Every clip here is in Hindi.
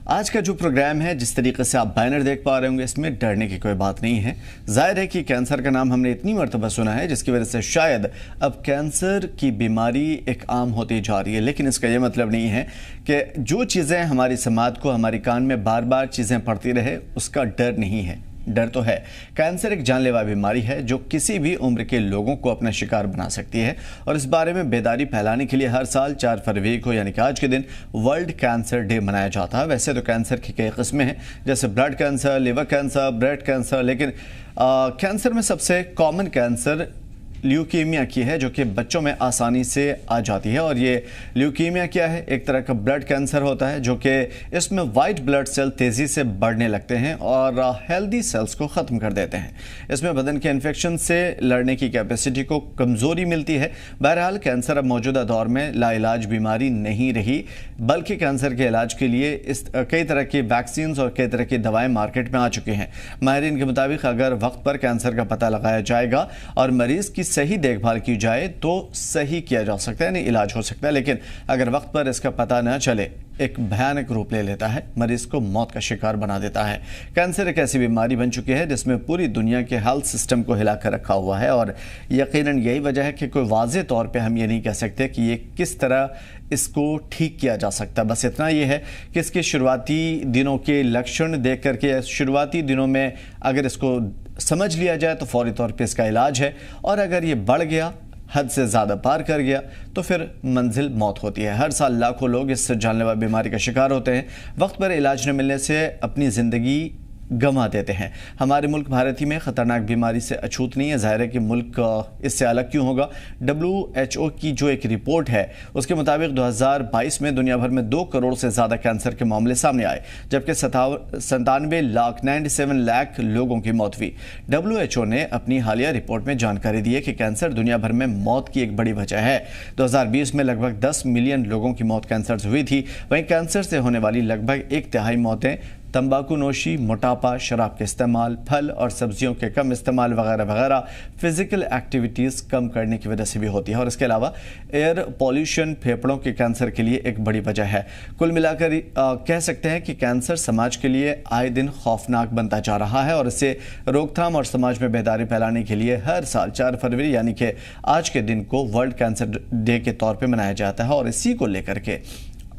आज का जो प्रोग्राम है, जिस तरीके से आप बैनर देख पा रहे होंगे, इसमें डरने की कोई बात नहीं है। जाहिर है कि कैंसर का नाम हमने इतनी मर्तबा सुना है जिसकी वजह से शायद अब कैंसर की बीमारी एक आम होती जा रही है। लेकिन इसका ये मतलब नहीं है कि जो चीज़ें हमारी समाज को हमारी कान में बार बार चीज़ें पड़ती रहे उसका डर नहीं है। डर तो है। कैंसर एक जानलेवा बीमारी है जो किसी भी उम्र के लोगों को अपना शिकार बना सकती है और इस बारे में बेदारी फैलाने के लिए हर साल 4 फरवरी को यानी कि आज के दिन वर्ल्ड कैंसर डे मनाया जाता है। वैसे तो कैंसर की कई किस्में हैं, जैसे blood cancer, liver cancer, breast cancer, लेकिन कैंसर में सबसे कॉमन कैंसर ल्यूकीमिया की है जो कि बच्चों में आसानी से आ जाती है। और ये ल्यूकीमिया क्या है? एक तरह का ब्लड कैंसर होता है जो कि इसमें वाइट ब्लड सेल तेज़ी से बढ़ने लगते हैं और हेल्दी सेल्स को ख़त्म कर देते हैं। इसमें बदन के इन्फेक्शन से लड़ने की कैपेसिटी को कमज़ोरी मिलती है। बहरहाल कैंसर अब मौजूदा दौर में लाइलाज बीमारी नहीं रही, बल्कि कैंसर के इलाज के लिए कई तरह की वैक्सीन और कई तरह की दवाएँ मार्केट में आ चुकी हैं। माहिरीन के मुताबिक अगर वक्त पर कैंसर का पता लगाया जाएगा और मरीज़ की सही देखभाल की जाए तो सही किया जा सकता है, यानी इलाज हो सकता है। लेकिन अगर वक्त पर इसका पता न चले, एक भयानक रूप ले लेता है, मरीज को मौत का शिकार बना देता है। कैंसर एक ऐसी बीमारी बन चुकी है जिसमें पूरी दुनिया के हेल्थ सिस्टम को हिलाकर रखा हुआ है और यकीनन यही वजह है कि कोई वाज़ेह तौर पे हम ये नहीं कह सकते कि ये किस तरह इसको ठीक किया जा सकता। बस इतना ये है कि इसके शुरुआती दिनों के लक्षण देख करके शुरुआती दिनों में अगर इसको समझ लिया जाए तो फौरी तौर पे इसका इलाज है, और अगर ये बढ़ गया, हद से ज़्यादा पार कर गया, तो फिर मंजिल मौत होती है। हर साल लाखों लोग इस जानलेवा बीमारी का शिकार होते हैं। वक्त पर इलाज न मिलने से अपनी ज़िंदगी गंवा देते हैं। हमारे मुल्क भारत ही में ख़तरनाक बीमारी से अछूत नहीं है। ज़ाहिर है कि मुल्क इससे अलग क्यों होगा। WHO की जो एक रिपोर्ट है उसके मुताबिक 2022 में दुनिया भर में 2 करोड़ से ज़्यादा कैंसर के मामले सामने आए, जबकि 97 लाख लोगों की मौत हुई। WHO ने अपनी हालिया रिपोर्ट में जानकारी दी है कि कैंसर दुनिया भर में मौत की एक बड़ी वजह है। 2020 में लगभग 10 मिलियन लोगों की मौत कैंसर से हुई थी। वहीं कैंसर से होने वाली लगभग 1/3 मौतें तंबाकू नोशी, मोटापा, शराब के इस्तेमाल, फल और सब्जियों के कम इस्तेमाल वगैरह वगैरह फिजिकल एक्टिविटीज़ कम करने की वजह से भी होती है। और इसके अलावा एयर पॉल्यूशन फेफड़ों के कैंसर के लिए एक बड़ी वजह है। कुल मिलाकर कह सकते हैं कि कैंसर समाज के लिए आए दिन खौफनाक बनता जा रहा है और इससे रोकथाम और समाज में बेदारी फैलाने के लिए हर साल 4 फरवरी यानी कि आज के दिन को वर्ल्ड कैंसर डे के तौर पर मनाया जाता है। और इसी को लेकर के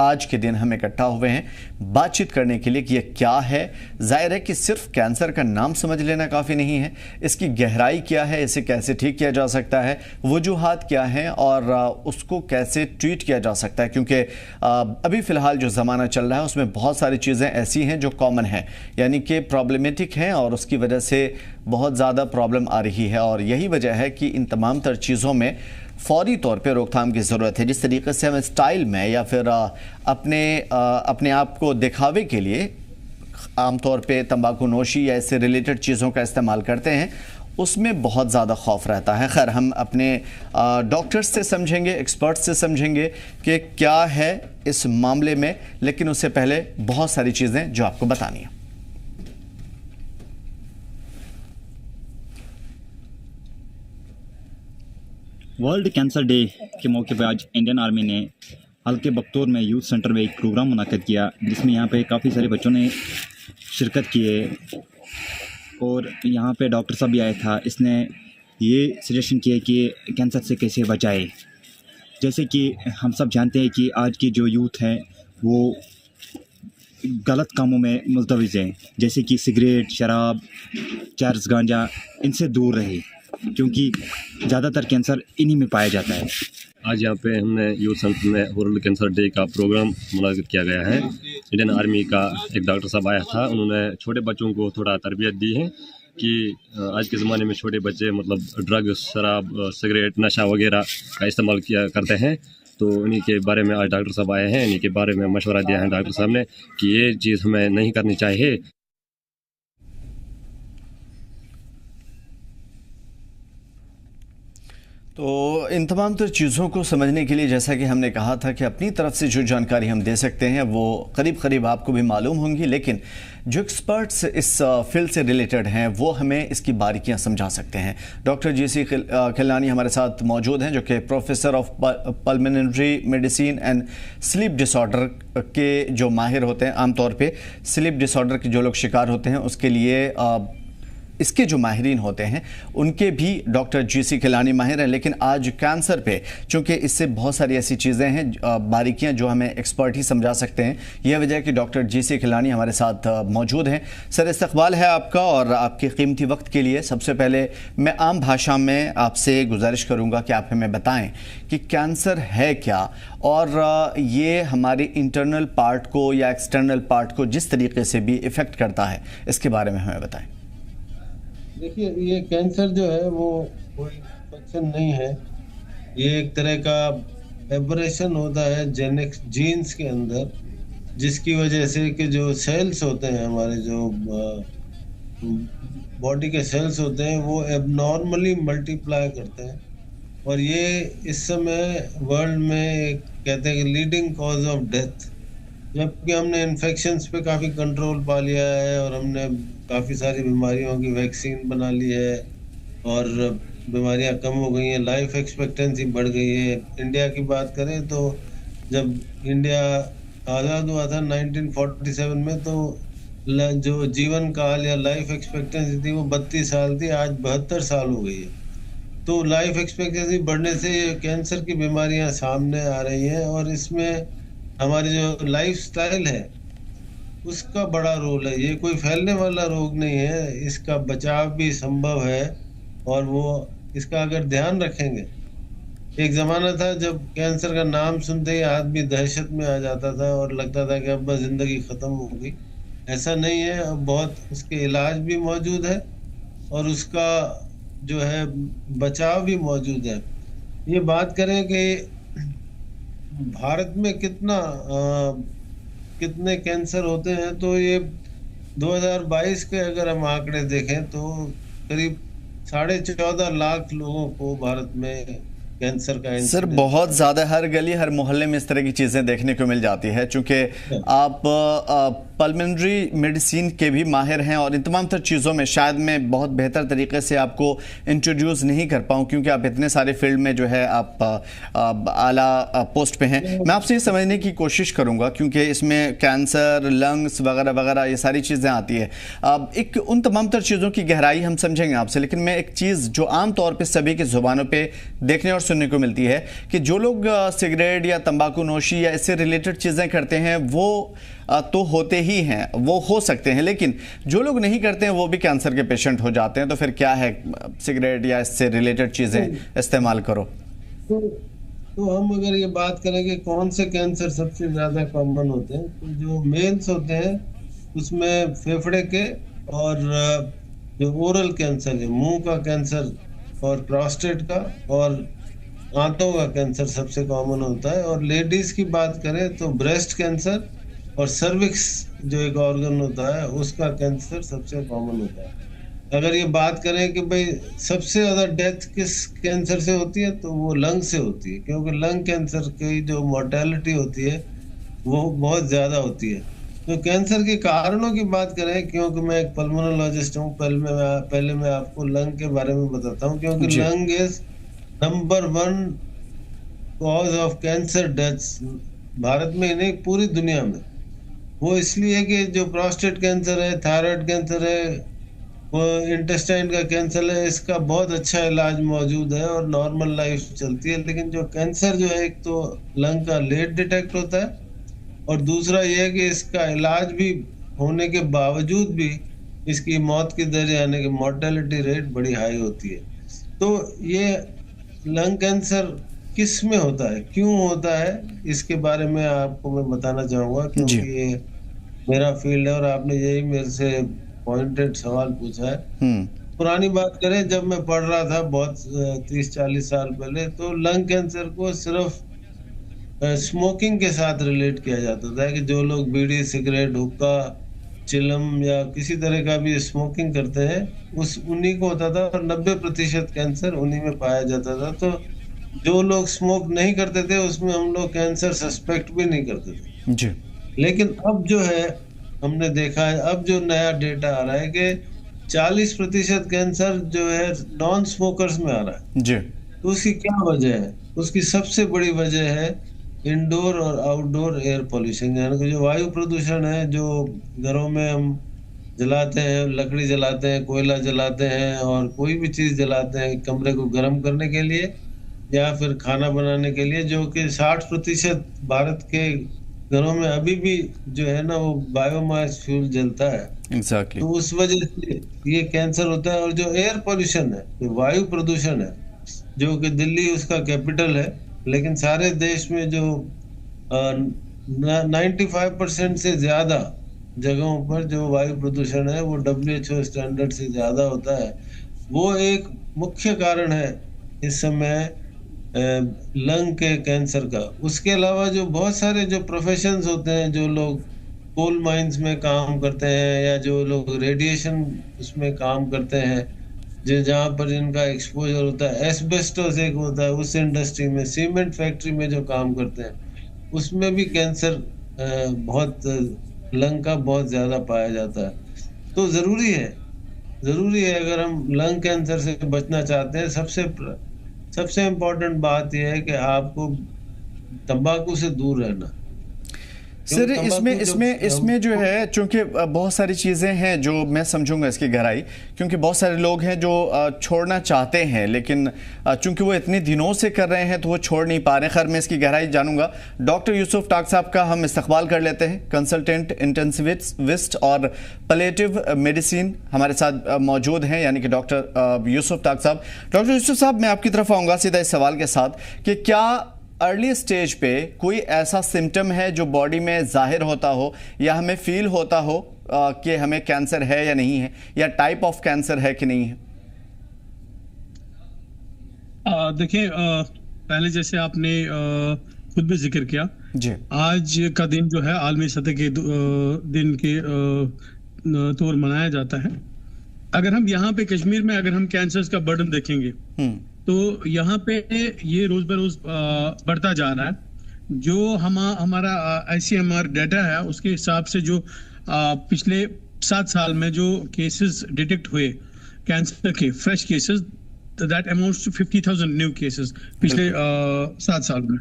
आज के दिन हम इकट्ठा हुए हैं बातचीत करने के लिए कि यह क्या है। जाहिर है कि सिर्फ कैंसर का नाम समझ लेना काफ़ी नहीं है, इसकी गहराई क्या है, इसे कैसे ठीक किया जा सकता है, वजूहात क्या हैं और उसको कैसे ट्रीट किया जा सकता है। क्योंकि अभी फ़िलहाल जो ज़माना चल रहा है उसमें बहुत सारी चीज़ें ऐसी हैं जो कॉमन हैं, यानी कि प्रॉब्लमेटिक हैं और उसकी वजह से बहुत ज़्यादा प्रॉब्लम आ रही है। और यही वजह है कि इन तमाम तर चीज़ों में फौरी तौर पे रोकथाम की ज़रूरत है। जिस तरीके से हम स्टाइल में या फिर अपने आप को दिखावे के लिए आमतौर पे तंबाकू नोशी या इससे रिलेटेड चीज़ों का इस्तेमाल करते हैं, उसमें बहुत ज़्यादा खौफ रहता है। खैर, हम अपने डॉक्टर्स से समझेंगे, एक्सपर्ट्स से समझेंगे कि क्या है इस मामले में, लेकिन उससे पहले बहुत सारी चीज़ें जो आपको बतानी है। वर्ल्ड कैंसर डे के मौके पर आज इंडियन आर्मी ने हल्के बख्तौर में यूथ सेंटर में एक प्रोग्राम मुनाकिद किया, जिसमें यहाँ पे काफ़ी सारे बच्चों ने शिरकत किए और यहाँ पे डॉक्टर साहब भी आया था। इसने ये सजेशन किया कि कैंसर से कैसे बचाए। जैसे कि हम सब जानते हैं कि आज की जो यूथ है वो गलत कामों में मुलतविज़ है, जैसे कि सिगरेट, शराब, चरस, गांजा, इनसे दूर रहे क्योंकि ज़्यादातर कैंसर इन्हीं में पाया जाता है। आज यहाँ पे हमने यूथ सेंटर में वर्ल्ड कैंसर डे का प्रोग्राम मुनाकिद किया गया है। इंडियन आर्मी का एक डॉक्टर साहब आया था, उन्होंने छोटे बच्चों को थोड़ा तरबियत दी है कि आज के ज़माने में छोटे बच्चे मतलब ड्रग्स, शराब, सिगरेट, नशा वगैरह का इस्तेमाल किया करते हैं। तो इन्हीं के बारे में आज डॉक्टर साहब आए हैं, इन्हीं के बारे में मशवरा दिया है डॉक्टर साहब ने कि ये चीज़ हमें नहीं करनी चाहिए। तो इन तमाम तर चीज़ों को समझने के लिए जैसा कि हमने कहा था कि अपनी तरफ से जो जानकारी हम दे सकते हैं वो करीब करीब आपको भी मालूम होंगी, लेकिन जो एक्सपर्ट्स इस फील्ड से रिलेटेड हैं वो हमें इसकी बारीकियां समझा सकते हैं। डॉक्टर जीसी खिलानी हमारे साथ मौजूद हैं, जो कि professor of pulmonary medicine and sleep disorder के जो माहिर होते हैं। आमतौर पे स्लीप डिसऑर्डर के जो लोग शिकार होते हैं उसके लिए इसके जो माहिरीन होते हैं उनके भी डॉक्टर जीसी खिलानी माहिर हैं, लेकिन आज कैंसर पे चूँकि इससे बहुत सारी ऐसी चीज़ें हैं, बारीकियां जो हमें एक्सपर्ट ही समझा सकते हैं। यह वजह है कि डॉक्टर जीसी खिलानी हमारे साथ मौजूद हैं। सर, इस्तकबाल है आपका और आपके कीमती वक्त के लिए। सबसे पहले मैं आम भाषा में आपसे गुजारिश करूँगा कि आप हमें बताएँ कि कैंसर है क्या, और ये हमारे इंटरनल पार्ट को या एक्सटर्नल पार्ट को जिस तरीके से भी इफ़ेक्ट करता है, इसके बारे में हमें बताएँ। देखिए, ये कैंसर जो है वो कोई इन्फेक्शन नहीं है। ये एक तरह का एबरेशन होता है जेनेटिक्स जीन्स के अंदर, जिसकी वजह से कि जो सेल्स होते हैं हमारे, जो बॉडी के सेल्स होते हैं, वो एबनॉर्मली मल्टीप्लाई करते हैं। और ये इस समय वर्ल्ड में कहते हैं कि लीडिंग कॉज ऑफ डेथ। जबकि हमने इन्फेक्शंस पे काफ़ी कंट्रोल पा लिया है और हमने काफ़ी सारी बीमारियों की वैक्सीन बना ली है और बीमारियां कम हो गई हैं, लाइफ एक्सपेक्टेंसी बढ़ गई है। इंडिया की बात करें तो जब इंडिया आज़ाद हुआ था 1947 में, तो जो जीवन काल या लाइफ एक्सपेक्टेंसी थी वो 32 साल थी, आज 72 साल हो गई है। तो लाइफ एक्सपेक्टेंसी बढ़ने से कैंसर की बीमारियां सामने आ रही हैं और इसमें हमारी जो लाइफ स्टाइल है उसका बड़ा रोल है। ये कोई फैलने वाला रोग नहीं है, इसका बचाव भी संभव है और वो इसका अगर ध्यान रखेंगे। एक ज़माना था जब कैंसर का नाम सुनते ही आदमी दहशत में आ जाता था और लगता था कि अब बस ज़िंदगी ख़त्म हो गई। ऐसा नहीं है, अब बहुत उसके इलाज भी मौजूद है और उसका जो है बचाव भी मौजूद है। ये बात करें कि भारत में कितने कैंसर होते हैं, तो ये 2022 के अगर हम आंकड़े देखें तो करीब 14.5 लाख लोगों को भारत में कैंसर का सर बहुत ज़्यादा, हर गली हर मोहल्ले में इस तरह की चीज़ें देखने को मिल जाती है। चूँकि आप पल्मोनरी मेडिसिन के भी माहिर हैं और इन तमाम तर चीज़ों में शायद मैं बहुत बेहतर तरीके से आपको इंट्रोड्यूस नहीं कर पाऊँ क्योंकि आप इतने सारे फील्ड में जो है आप आला पोस्ट पे हैं। मैं आपसे ये समझने की कोशिश करूँगा क्योंकि इसमें कैंसर, लंग्स वगैरह वगैरह ये सारी चीज़ें आती है। एक उन तमाम तर चीज़ों की गहराई हम समझेंगे आपसे, लेकिन मैं एक चीज़ जो आम तौर पर सभी की ज़ुबानों पर देखने और सुनने को मिलती है कि जो लोग सिगरेट या तंबाकू नोशी या इससे रिलेटेड चीज़ें करते हैं वो तो होते ही हैं, वो हो सकते हैं, लेकिन जो लोग नहीं करते हैं वो भी कैंसर के पेशेंट हो जाते हैं। तो फिर क्या है, सिगरेट या इससे रिलेटेड चीज़ें इस्तेमाल करो। तो हम अगर ये बात करें कि कौन से कैंसर सबसे ज़्यादा कॉमन होते हैं, तो जो मेल्स होते हैं उसमें फेफड़े के और जो ओरल कैंसर है, मुंह का कैंसर और प्रोस्टेट का और आंतों का कैंसर सबसे कॉमन होता है। और लेडीज़ की बात करें तो ब्रेस्ट कैंसर और सर्विक्स जो एक ऑर्गन होता है उसका कैंसर सबसे कॉमन होता है। अगर ये बात करें कि भाई सबसे ज़्यादा डेथ किस कैंसर से होती है, तो वो लंग से होती है, क्योंकि लंग कैंसर की जो मोर्टेलिटी होती है वो बहुत ज़्यादा होती है। तो कैंसर के कारणों की बात करें, क्योंकि मैं एक पल्मोनोलॉजिस्ट हूँ, पहले मैं आपको लंग के बारे में बताता हूँ, क्योंकि lung is number 1 cause of cancer deaths Bharat में ही नहीं पूरी दुनिया में। वो इसलिए कि जो प्रोस्टेट कैंसर है, थायराइड कैंसर है, वो इंटेस्टाइन का कैंसर है, इसका बहुत अच्छा इलाज मौजूद है और नॉर्मल लाइफ चलती है। लेकिन जो कैंसर जो है, एक तो लंग का लेट डिटेक्ट होता है और दूसरा ये है कि इसका इलाज भी होने के बावजूद भी इसकी मौत की दर यानी कि मोर्टेलिटी रेट बड़ी हाई होती है। तो ये लंग कैंसर किस में होता है, क्यों होता है, इसके बारे में आपको मैं बताना चाहूँगा, क्योंकि ये मेरा फील्ड है और आपने यही मेरे से पॉइंटेड सवाल पूछा है। पुरानी बात करें, जब मैं पढ़ रहा था बहुत 30-40 साल पहले, तो लंग कैंसर को सिर्फ स्मोकिंग के साथ रिलेट किया जाता था कि जो लोग बीड़ी, सिगरेट, हुक्का चिलम या किसी तरह का भी स्मोकिंग करते हैं उन्हीं को होता था, और 90% कैंसर उन्हीं में पाया जाता था। तो जो लोग स्मोक नहीं करते थे उसमें हम लोग कैंसर सस्पेक्ट भी नहीं करते थे जी। लेकिन अब जो है हमने देखा है, अब जो नया डेटा आ रहा है कि 40% कैंसर जो है नॉन स्मोकर्स में आ रहा है। जी। तो उसकी क्या वजह है? उसकी सबसे बड़ी वजह है इंडोर और आउटडोर एयर पॉल्यूशन, यानी कि जो वायु प्रदूषण है, जो घरों में हम जलाते हैं, लकड़ी जलाते हैं, कोयला जलाते हैं और कोई भी चीज जलाते हैं कमरे को गर्म करने के लिए या फिर खाना बनाने के लिए, जो कि 60% भारत के घरों में अभी भी जो है ना वो बायोमास फ्यूल जलता है। एग्जैक्टली। तो उस वजह से ये कैंसर होता है। और जो एयर पोल्यूशन है, जो वायु प्रदूषण है, जो कि दिल्ली उसका कैपिटल है, लेकिन सारे देश में जो 95% से ज्यादा जगहों पर जो वायु प्रदूषण है वो WHO स्टैंडर्ड से ज्यादा होता है। वो एक मुख्य कारण है इस समय लंग के कैंसर का। उसके अलावा जो बहुत सारे जो प्रोफेशंस होते हैं, जो लोग कोल माइंस में काम करते हैं या जो लोग रेडिएशन उसमें काम करते हैं, जो जहाँ पर जिनका एक्सपोजर होता है, एस्बेस्टोस एक होता है उस इंडस्ट्री में, सीमेंट फैक्ट्री में जो काम करते हैं, उसमें भी कैंसर बहुत लंग का बहुत ज्यादा पाया जाता है। तो जरूरी है अगर हम लंग कैंसर से बचना चाहते हैं, सबसे इम्पोर्टेंट बात यह है कि आपको तंबाकू से दूर रहना। सर इसमें जो है, चूंकि बहुत सारी चीज़ें हैं जो मैं समझूंगा इसकी गहराई, क्योंकि बहुत सारे लोग हैं जो छोड़ना चाहते हैं लेकिन चूंकि वो इतने दिनों से कर रहे हैं तो वो छोड़ नहीं पा रहे हैं। खैर मैं इसकी गहराई जानूंगा। डॉक्टर यूसुफ टाक साहब का हम इस्तकबाल कर लेते हैं, कंसल्टेंट इंटेंसिविस्ट और पैलिएटिव मेडिसिन हमारे साथ मौजूद हैं, यानी कि डॉक्टर यूसुफ टाक साहब। डॉक्टर यूसुफ साहब, मैं आपकी तरफ आऊँगा सीधा इस सवाल के साथ कि क्या अर्ली स्टेज पे कोई ऐसा सिम्टम है जो बॉडी में जाहिर होता हो या हमें फील होता हो कि हमें कैंसर है या नहीं है, या टाइप ऑफ कैंसर है कि नहीं है? देखिए, पहले जैसे आपने खुद भी जिक्र किया जी, आज का दिन जो है आलमी सतह के दिन के तौर मनाया जाता है। अगर हम यहाँ पे कश्मीर में अगर हम कैंसर का बर्डन देखेंगे तो यहाँ पे ये रोज बरोज बढ़ता जा रहा है। जो हमारा ICMR डाटा है उसके हिसाब से जो पिछले 7 साल में जो केसेस डिटेक्ट हुए कैंसर के, fresh cases, that amounts to 50,000 new cases पिछले 7 साल में।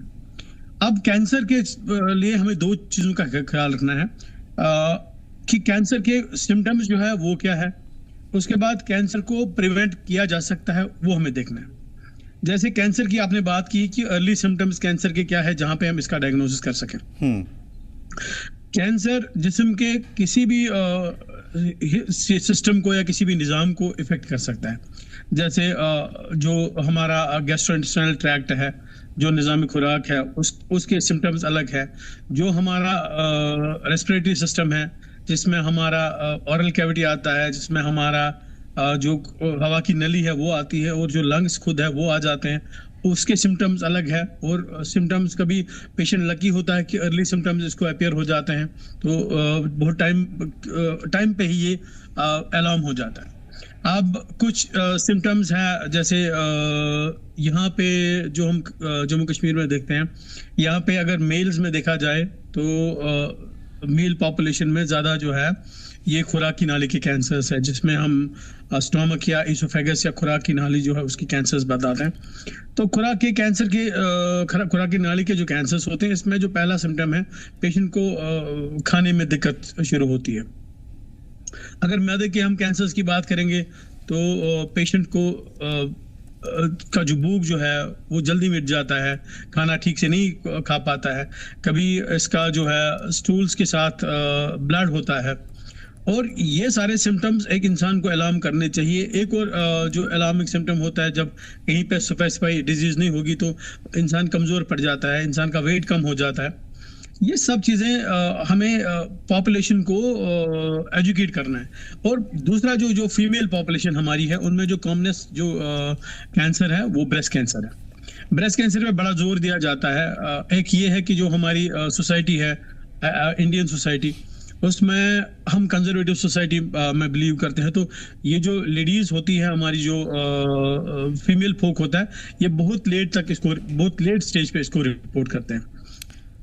अब कैंसर के लिए हमें 2 चीजों का ख्याल रखना है कि कैंसर के सिम्टम्स जो है वो क्या है, उसके बाद कैंसर को प्रिवेंट किया जा सकता है वो हमें देखना है। जैसे कैंसर की आपने बात की कि अर्ली सिम्टम्स कैंसर के क्या है जहां पे हम इसका डायग्नोसिस कर सकें। कैंसर जिस्म के किसी भी सिस्टम को या किसी भी निज़ाम को इफेक्ट कर सकता है। जैसे जो हमारा गैस्ट्रोइंटेस्टाइनल ट्रैक्ट है, जो निज़ामी खुराक है, उसके सिम्टम्स अलग है। जो हमारा रेस्पिरेटरी सिस्टम है जिसमें हमारा ऑरल कैविटी आता है, जिसमें हमारा जो हवा की नली है वो आती है, और जो लंग्स खुद है वो आ जाते हैं, उसके सिम्टम्स अलग है। और सिम्टम्स कभी पेशेंट लकी होता है कि अर्ली सिम्टम्स इसको अपीयर हो जाते हैं तो बहुत टाइम पे ही ये अलार्म हो जाता है। अब कुछ सिम्टम्स है जैसे यहाँ पे जो हम जम्मू कश्मीर में देखते हैं, यहाँ पे अगर मेल्स में देखा जाए तो मेल पॉपुलेशन में ज़्यादा जो है ये खुराक की नाली के कैंसर्स है, जिसमें हम स्टोमक या इसोफेगस या खुराक की नाली जो है उसकी कैंसर्स बताते हैं। तो खुराक के कैंसर के खुराक की नाली के जो कैंसर्स होते हैं, इसमें जो पहला सिम्टम है पेशेंट को खाने में दिक्कत शुरू होती है। अगर मैदे के हम कैंसर्स की बात करेंगे तो पेशेंट को का जो भूख जो है वो जल्दी मिट जाता है, खाना ठीक से नहीं खा पाता है। कभी इसका जो है स्टूल्स के साथ ब्लड होता है। और ये सारे सिम्टम्स एक इंसान को अलार्म करने चाहिए। एक और जो अलार्मिंग सिम्टम होता है, जब कहीं पे स्पेसिफाई डिजीज नहीं होगी तो इंसान कमजोर पड़ जाता है, इंसान का वेट कम हो जाता है। ये सब चीज़ें हमें पॉपुलेशन को एजुकेट करना है। और दूसरा जो फीमेल पॉपुलेशन हमारी है, उनमें जो कॉमनेस जो कैंसर है वो ब्रेस्ट कैंसर है। ब्रेस्ट कैंसर पे बड़ा जोर दिया जाता है। एक ये है कि जो हमारी सोसाइटी है, इंडियन सोसाइटी, उसमें हम कंजर्वेटिव सोसाइटी में बिलीव करते हैं। तो ये जो लेडीज होती है हमारी, जो फीमेल फोक होता है, ये बहुत लेट स्टेज पे इसको रिपोर्ट करते हैं।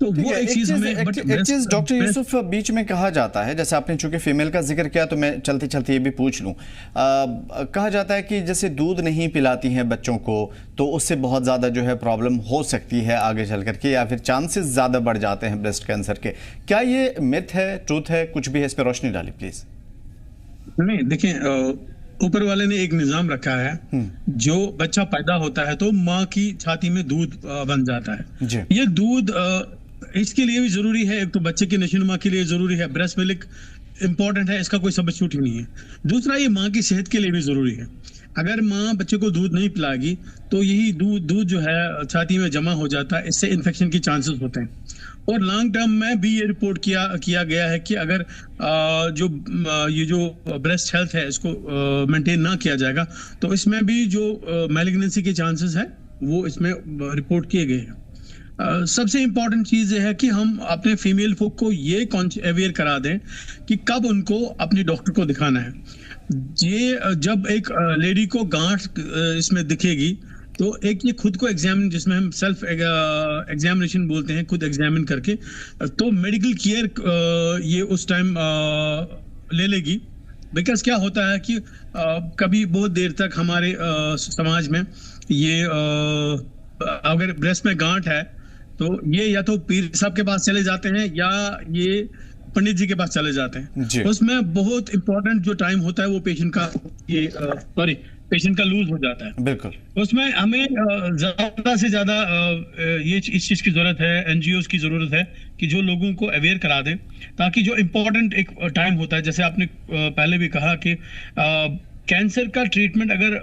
तो वो एक चीज हमें एक चीज डॉक्टर यूसुफ बीच में कहा जाता है, जैसे आपने चूंकि फीमेल का जिक्र किया तो मैं चलते चलते ये भी पूछ लूं, कहा जाता है कि जैसे दूध नहीं पिलाती हैं बच्चों को तो उससे बहुत ज़्यादा जो है प्रॉब्लम हो सकती है आगे चल करके, या फिर चांसेस ज़्यादा बढ़ जाते हैं ब्रेस्ट कैंसर के। क्या ये मिथ है, ट्रूथ है? कुछ भी है इस पर रोशनी डाली प्लीज। नहीं, देखिए, ऊपर वाले ने एक निजाम रखा है, जो बच्चा पैदा होता है तो माँ की छाती में दूध बन जाता है। ये दूध इसके लिए भी जरूरी है, एक तो बच्चे की नशोनुमा के लिए जरूरी है, ब्रेस्ट मिल्क इंपॉर्टेंट है, इसका कोई सब्स्टिट्यूट ही नहीं है। दूसरा, ये माँ की सेहत के लिए भी जरूरी है। अगर माँ बच्चे को दूध नहीं पिलाएगी तो यही दूध जो है छाती में जमा हो जाता है, इससे इन्फेक्शन के चांसेस होते हैं। और लॉन्ग टर्म में भी ये रिपोर्ट किया गया है कि अगर ये जो ब्रेस्ट हेल्थ है इसको मेंटेन ना किया जाएगा तो इसमें भी जो मैलिग्नेंसी के चांसेस है वो इसमें रिपोर्ट किए गए हैं। सबसे इम्पोर्टेंट चीज ये है कि हम अपने फीमेल folk को ये अवेयर करा दें कि कब उनको अपने डॉक्टर को दिखाना है। ये जब एक लेडी को गांठ इसमें दिखेगी तो एक ये खुद को एग्जामिन, जिसमें हम सेल्फ एग्जामिनेशन बोलते हैं, खुद एग्जामिन करके, तो मेडिकल केयर ये उस टाइम ले लेगी। बिकॉज क्या होता है कि कभी बहुत देर तक हमारे समाज में ये अगर ब्रेस्ट में गांठ है तो ये या तो पीर साहब के पास चले जाते हैं या ये पंडित जी के पास चले जाते हैं। उसमें बहुत इंपॉर्टेंट जो टाइम होता है वो पेशेंट का लूज हो जाता है। बिल्कुल, उसमें हमें ज्यादा से ज्यादा इस चीज की जरूरत है, एनजीओ की जरूरत है कि जो लोगों को अवेयर करा दें, ताकि जो इम्पोर्टेंट एक टाइम होता है, जैसे आपने पहले भी कहा कि कैंसर का ट्रीटमेंट अगर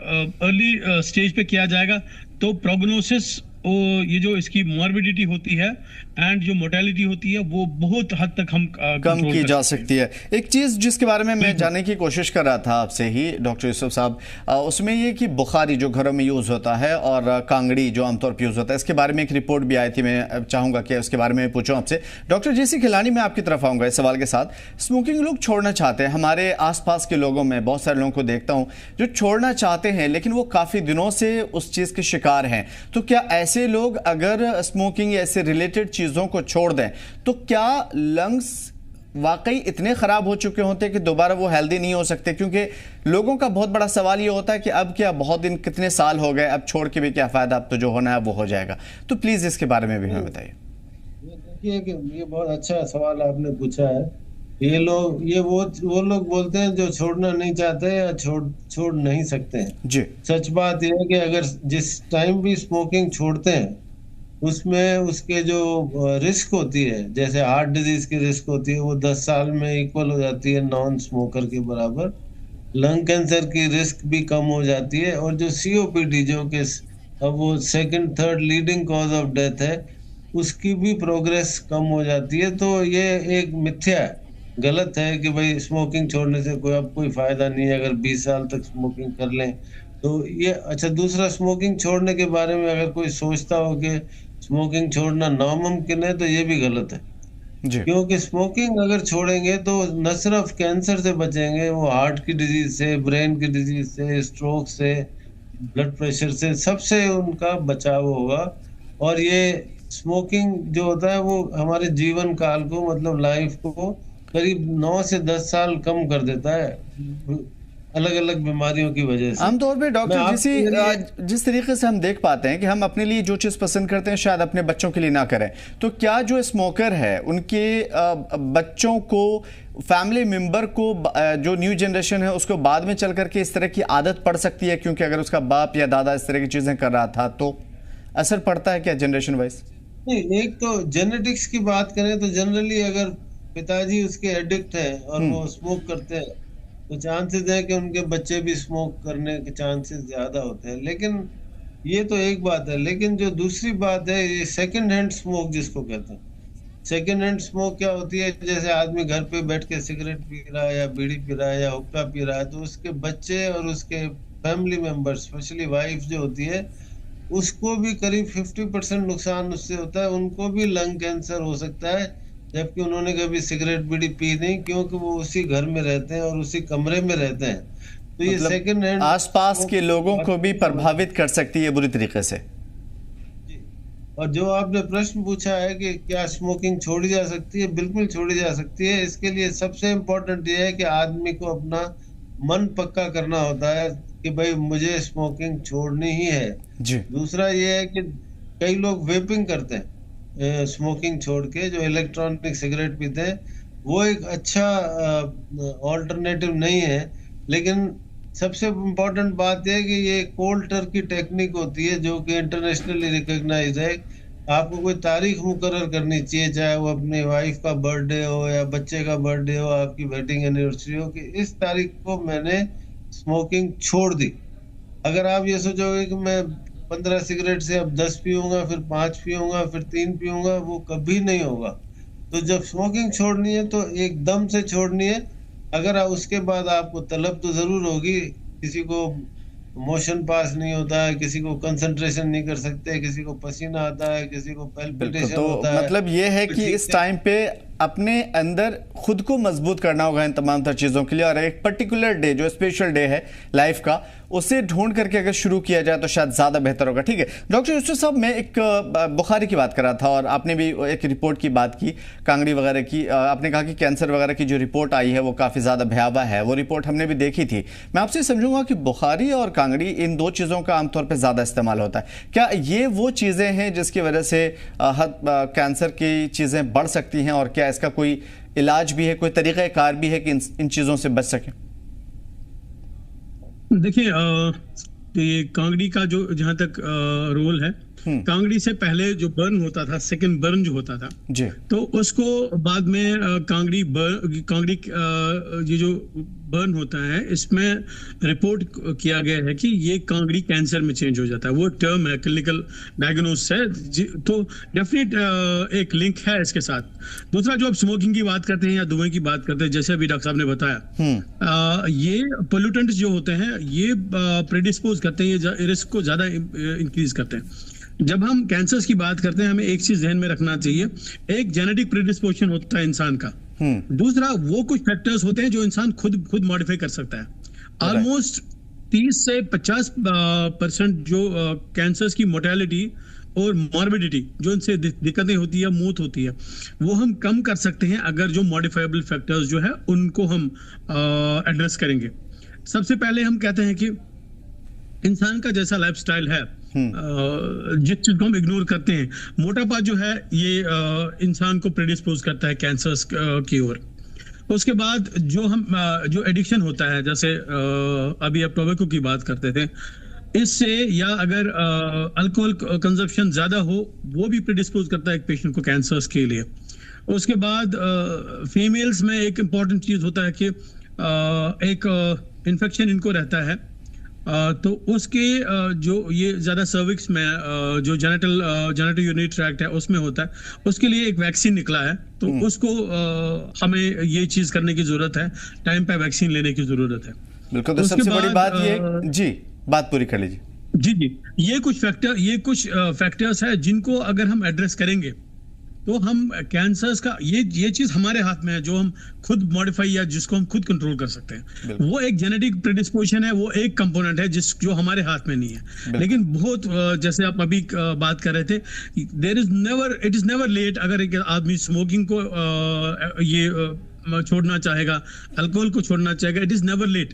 अर्ली स्टेज पे किया जाएगा तो प्रोग्नोसिस, ये जो इसकी मॉर्बिडिटी होती है एंड जो मोर्टेलिटी होती है वो बहुत हद तक हम कम की जा सकती है। एक चीज़ जिसके बारे में मैं जानने की कोशिश कर रहा था आपसे ही डॉक्टर यूसुफ साहब, उसमें ये कि बुखारी जो घरों में यूज़ होता है और कांगड़ी जो आमतौर पर यूज़ होता है, इसके बारे में एक रिपोर्ट भी आई थी। मैं चाहूँगा कि उसके बारे में पूछूँ आपसे। डॉक्टर जीसी खिलानी, मैं आपकी तरफ आऊँगा इस सवाल के साथ। स्मोकिंग लोग छोड़ना चाहते हैं, हमारे आसपास के लोगों में बहुत सारे लोगों को देखता हूँ जो छोड़ना चाहते हैं लेकिन वो काफ़ी दिनों से उस चीज़ के शिकार हैं। तो क्या ऐसे लोग अगर स्मोकिंग या ऐसे रिलेटेड चीज़ों को छोड़ दें तो क्या लंग्स वाकई इतने खराब हो चुके होते हैं कि दोबारा वो हेल्दी नहीं हो सकते? क्योंकि लोगों का बहुत बड़ा सवाल ये होता है कि अब क्या, बहुत दिन, कितने साल हो गए, अब छोड़ के भी क्या फायदा, अब तो जो होना है वो हो जाएगा। तो प्लीज इसके बारे में भी हमें बताइए। देखिए कि ये बहुत अच्छा सवाल आपने पूछा है। ये वो लोग बोलते हैं जो छोड़ना नहीं चाहते या छोड़ नहीं सकते हैं जी। सच बात यह है कि अगर जिस टाइम भी स्मोकिंग छोड़ते हैं उसमें उसके जो रिस्क होती है, जैसे हार्ट डिजीज की रिस्क होती है, वो 10 साल में इक्वल हो जाती है नॉन स्मोकर के बराबर। लंग कैंसर की रिस्क भी कम हो जाती है, और जो सीओपीडी जो कि अब वो second third leading cause of death है, उसकी भी प्रोग्रेस कम हो जाती है। तो ये एक मिथ्या है, गलत है कि भाई स्मोकिंग छोड़ने से कोई फायदा नहीं है अगर 20 साल तक स्मोकिंग कर लें तो ये अच्छा। दूसरा, स्मोकिंग छोड़ने के बारे में अगर कोई सोचता हो कि स्मोकिंग छोड़ना नामुमकिन है तो ये भी गलत है जी। क्योंकि स्मोकिंग अगर छोड़ेंगे तो न सिर्फ कैंसर से बचेंगे, वो हार्ट की डिजीज से, ब्रेन की डिजीज से, स्ट्रोक से, ब्लड प्रेशर से, सबसे उनका बचाव होगा। और ये स्मोकिंग जो होता है वो हमारे जीवन काल को, मतलब लाइफ को करीब 9 से 10 साल कम कर देता है अलग अलग बीमारियों की वजह से। आमतौर पे डॉक्टर जिस तरीके से हम देख पाते हैं कि हम अपने लिए जो चीज़ पसंद करते हैं शायद अपने बच्चों के लिए ना करें, तो क्या जो स्मोकर है उनके बच्चों को, फैमिली मेंबर को, जो न्यू जनरेशन है उसको बाद में चल करके इस तरह की आदत पड़ सकती है? क्योंकि अगर उसका बाप या दादा इस तरह की चीज़ें कर रहा था तो असर पड़ता है क्या जनरेशन वाइज? नहीं, एक तो जेनेटिक्स की बात करें तो जनरली अगर पिताजी उसके एडिक्ट है और वो स्मोक करते हैं तो चांसेस है कि उनके बच्चे भी स्मोक करने के चांसेस ज्यादा होते हैं। लेकिन ये तो एक बात है, लेकिन जो दूसरी बात है ये सेकंड हैंड स्मोक जिसको कहते हैं। सेकंड हैंड स्मोक क्या होती है, जैसे आदमी घर पे बैठ के सिगरेट पी रहा है या बीड़ी पी रहा है या हुक्का पी रहा है, तो उसके बच्चे और उसके फैमिली मेंबर, स्पेशली वाइफ जो होती है, उसको भी करीब 50% नुकसान उससे होता है। उनको भी लंग कैंसर हो सकता है जबकि उन्होंने कभी सिगरेट बीड़ी पी नहीं, क्योंकि वो उसी घर में रहते हैं और उसी कमरे में रहते हैं। तो ये मतलब सेकंड हैंड आसपास के लोगों को भी प्रभावित कर सकती है बुरी तरीके से। और जो आपने प्रश्न पूछा है कि क्या स्मोकिंग छोड़ी जा सकती है, बिल्कुल छोड़ी जा सकती है। इसके लिए सबसे इम्पोर्टेंट ये है कि आदमी को अपना मन पक्का करना होता है कि भाई मुझे स्मोकिंग छोड़नी ही है जी। दूसरा ये है कि कई लोग वेपिंग करते हैं स्मोकिंग छोड़ के, जो इलेक्ट्रॉनिक सिगरेट पीते हैं, वो एक अच्छा ऑल्टरनेटिव नहीं है। लेकिन सबसे इम्पोर्टेंट बात यह है कि ये कोल्ड टर्की टेक्निक होती है जो कि इंटरनेशनली रिकॉग्नाइज्ड है। आपको कोई तारीख मुकर्रर करनी चाहिए, चाहे वो अपनी वाइफ का बर्थडे हो या बच्चे का बर्थडे हो, आपकी वेडिंग एनिवर्सरी हो, कि इस तारीख को मैंने स्मोकिंग छोड़ दी। अगर आप ये सोचोगे कि मैं 15 सिगरेट से अब 10 पीऊंगा, फिर 5 पीऊंगा, फिर 3 पीऊंगा, वो कभी नहीं होगा। तो जब स्मोकिंग छोड़नी है तो एकदम से छोड़नी है। अगर उसके बाद आपको तलब तो जरूर होगी, किसी को मोशन पास नहीं होता है, किसी को कंसंट्रेशन नहीं कर सकते, किसी को पसीना आता है, किसी को पैल्पिटेशन होता है। मतलब ये है कि इस टाइम पे अपने अंदर खुद को मजबूत करना होगा इन तमाम तर चीज़ों के लिए, और एक पर्टिकुलर डे जो स्पेशल डे है लाइफ का, उसे ढूंढ करके अगर शुरू किया जाए तो शायद ज़्यादा बेहतर होगा। ठीक है डॉक्टर यूसुफ साहब, मैं एक बुखारी की बात कर रहा था और आपने भी एक रिपोर्ट की बात की, कांगड़ी वगैरह की। आपने कहा कि कैंसर वगैरह की जो रिपोर्ट आई है वो काफ़ी ज़्यादा भयावह है, वो रिपोर्ट हमने भी देखी थी। मैं आपसे समझूंगा कि बुखारी और कांगड़ी, इन दो चीज़ों का आमतौर पर ज़्यादा इस्तेमाल होता है। क्या ये वो चीज़ें हैं जिसकी वजह से कैंसर की चीज़ें बढ़ सकती हैं, और क्या इसका कोई इलाज भी है, कोई तरीक़ा कार भी है कि इन चीज़ों से बच सकें? देखिए, ये कांगड़ी का जो जहां तक रोल है, कांगड़ी से पहले जो बर्न होता था, सेकंड बर्न जो होता था जी, तो उसको बाद में कांगड़ी ये जो बर्न होता है, इसमें रिपोर्ट किया गया है कि ये कांगड़ी कैंसर में चेंज हो जाता है। वो टर्म है, क्लिनिकल डायग्नोसिस है। तो डेफिनेट एक लिंक है इसके साथ। दूसरा, जो आप स्मोकिंग की बात करते हैं या धुएं की बात करते हैं, जैसे अभी डॉक्टर साहब ने बताया, ये पोल्यूटेंट्स जो होते हैं ये प्रेडिस्पोज करते हैं, ये रिस्क को ज्यादा इंक्रीज करते हैं। जब हम कैंसर्स की बात करते हैं, हमें एक चीज ध्यान में रखना चाहिए, एक जेनेटिक प्रेडिस्पोजिशन होता है इंसान का, दूसरा वो कुछ फैक्टर्स होते हैं जो इंसान खुद मॉडिफाई कर सकता है। ऑलमोस्ट 30 से 50% जो कैंसर्स की मोर्टेलिटी और मॉर्बिडिटी, जो इनसे दिक्कतें होती है, मौत होती है, वो हम कम कर सकते हैं अगर जो मॉडिफाइबल फैक्टर्स जो है उनको हम एड्रेस करेंगे। सबसे पहले हम कहते हैं कि इंसान का जैसा लाइफस्टाइल है, जिस चीज को हम इग्नोर करते हैं, मोटापा जो है ये इंसान को प्रेडिस्पोज करता है कैंसर्स की ओर। उसके बाद जो एडिक्शन होता है, जैसे अभी आप टोबैको की बात करते थे, इससे, या अगर अल्कोहल कंजप्शन ज्यादा हो, वो भी प्रेडिस्पोज करता है एक पेशेंट को कैंसर्स के लिए। उसके बाद फीमेल्स में एक इम्पॉर्टेंट चीज होता है कि एक इन्फेक्शन इनको रहता है, तो उसके जो ये ज्यादा सर्विक्स में जो जेनिटल यूरिनरी ट्रैक्ट है उसमें होता है, उसके लिए एक वैक्सीन निकला है। तो उसको हमें ये चीज करने की जरूरत है, टाइम पे वैक्सीन लेने की जरूरत है। बिल्कुल। तो सबसे बड़ी बात ये, जी बात पूरी कर लीजिए। जी, ये कुछ फैक्टर्स है जिनको अगर हम एड्रेस करेंगे तो हम कैंसर्स का, ये चीज हमारे हाथ में है, जो हम खुद मॉडिफाई या जिसको हम खुद कंट्रोल कर सकते हैं। वो एक जेनेटिक प्रेडिस्पोजिशन है, वो एक कंपोनेंट है जो हमारे हाथ में नहीं है। लेकिन बहुत, जैसे आप अभी बात कर रहे थे, इट इज नेवर लेट। अगर एक आदमी स्मोकिंग को छोड़ना चाहेगा, अल्कोहल को छोड़ना चाहेगा, इट इज नेवर लेट।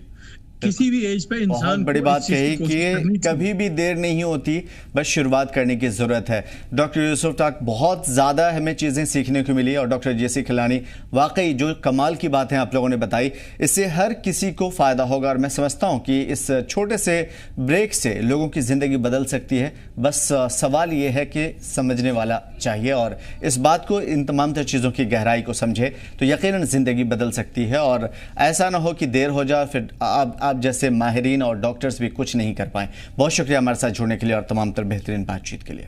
किसी भी एज पे इंसान, बहुत बड़ी बात कही कि कभी भी देर नहीं होती, बस शुरुआत करने की जरूरत है। डॉक्टर यूसुफ टाक, बहुत ज़्यादा हमें चीज़ें सीखने को मिली, और डॉक्टर जेसी खिलानी, वाकई जो कमाल की बातें आप लोगों ने बताई, इससे हर किसी को फ़ायदा होगा। और मैं समझता हूँ कि इस छोटे से ब्रेक से लोगों की ज़िंदगी बदल सकती है। बस सवाल ये है कि समझने वाला चाहिए, और इस बात को, इन तमाम तर चीज़ों की गहराई को समझे तो यकीनन ज़िंदगी बदल सकती है। और ऐसा ना हो कि देर हो जाए, फिर आप जैसे माहिरीन और डॉक्टर्स भी कुछ नहीं कर पाए। बहुत शुक्रिया हमारे साथ जुड़ने के लिए और तमाम तर बेहतरीन बातचीत के लिए।